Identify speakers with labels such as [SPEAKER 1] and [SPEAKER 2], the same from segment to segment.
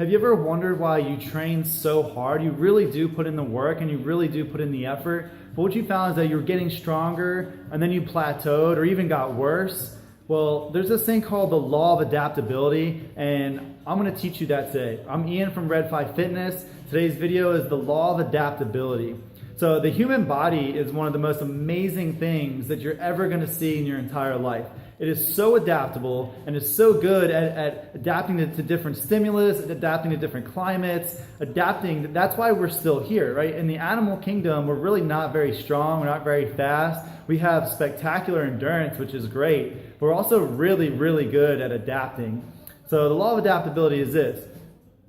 [SPEAKER 1] Have you ever wondered why you train so hard? You really do put in the work and you really do put in the effort, but what you found is that you're getting stronger and then you plateaued or even got worse. Well, there's this thing called the Law of Adaptability, and I'm going to teach you that today. I'm Ian from Red5Fitness. Today's video is the Law of Adaptability. So the human body is one of the most amazing things that you're ever going to see in your entire life. It is so adaptable and is so good at adapting to different stimulus, adapting to different climates, adapting. That's why we're still here, right? In the animal kingdom, we're really not very strong. We're not very fast. We have spectacular endurance, which is great. But we're also really, really good at adapting. So the law of adaptability is this.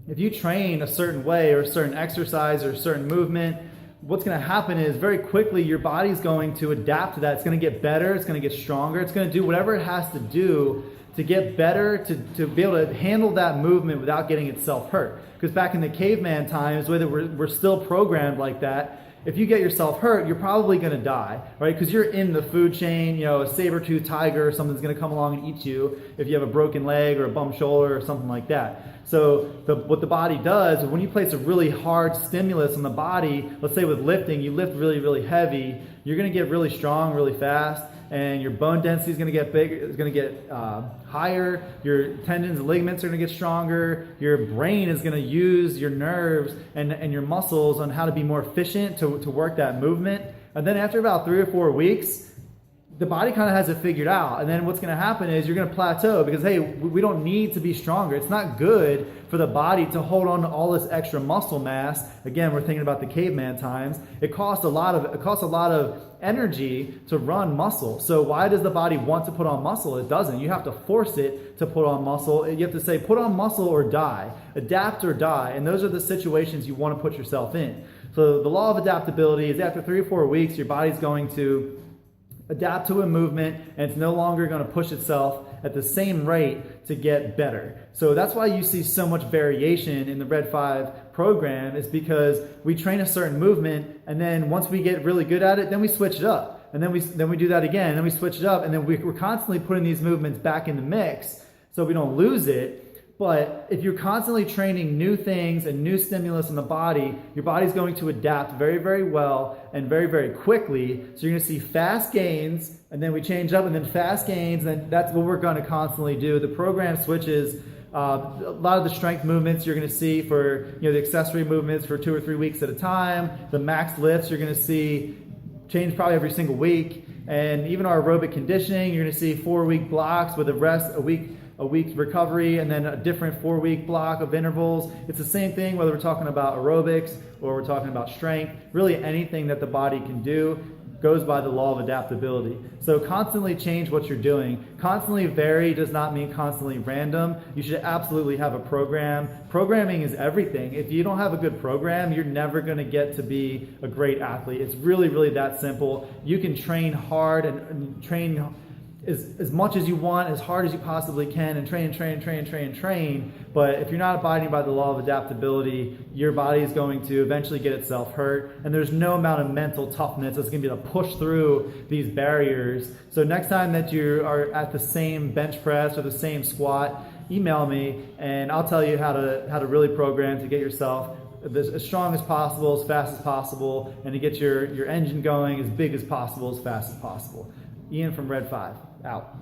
[SPEAKER 1] If you train a certain way or a certain exercise or a certain movement, what's going to happen is very quickly your body's going to adapt to that. It's going to get better. It's going to get stronger. It's going to do whatever it has to do to get better, to be able to handle that movement without getting itself hurt. Because back in the caveman times, whether we're still programmed like that, if you get yourself hurt, you're probably going to die, right? Because you're in the food chain. You know, a saber-toothed tiger or something's going to come along and eat you if you have a broken leg or a bum shoulder or something like that. So what the body does, when you place a really hard stimulus on the body, let's say with lifting, you lift really, really heavy, you're going to get really strong really fast, and your bone density is going to get bigger, it's going to get higher, your tendons and ligaments are going to get stronger, your brain is going to use your nerves and your muscles on how to be more efficient to work that movement. And then after about 3 or 4 weeks, the body kind of has it figured out. And then what's going to happen is you're going to plateau because, hey, we don't need to be stronger. It's not good for the body to hold on to all this extra muscle mass. Again, we're thinking about the caveman times. It costs a lot of energy to run muscle. So why does the body want to put on muscle? It doesn't. You have to force it to put on muscle. You have to say, put on muscle or die. Adapt or die. And those are the situations you want to put yourself in. So the law of adaptability is after 3 or 4 weeks, your body's going to adapt to a movement, and it's no longer going to push itself at the same rate to get better. So that's why you see so much variation in the Red 5 program, is because we train a certain movement, and then once we get really good at it, then we switch it up. And then we do that again, and then we switch it up, and then we're constantly putting these movements back in the mix so we don't lose it. But if you're constantly training new things and new stimulus in the body, your body's going to adapt very, very well and very, very quickly. So you're going to see fast gains, and then we change up, and then fast gains, and then that's what we're going to constantly do. The program switches. A lot of the strength movements you're going to see for the accessory movements for 2 or 3 weeks at a time. The max lifts you're going to see change probably every single week. And even our aerobic conditioning, you're going to see 4-week blocks with a week's recovery, and then a different 4-week block of intervals. It's the same thing whether we're talking about aerobics or we're talking about strength. Really anything that the body can do goes by the law of adaptability. So constantly change what you're doing. Constantly vary does not mean constantly random. You should absolutely have a program. Programming is everything. If you don't have a good program, you're never going to get to be a great athlete. It's really, really that simple. You can train hard and train as much as you want, as hard as you possibly can, and train. But if you're not abiding by the law of adaptability, your body is going to eventually get itself hurt, and there's no amount of mental toughness that's going to be able to push through these barriers. So next time that you are at the same bench press or the same squat, email me, and I'll tell you how to really program to get yourself as strong as possible, as fast as possible, and to get your engine going as big as possible, as fast as possible. Ian from Red 5, out.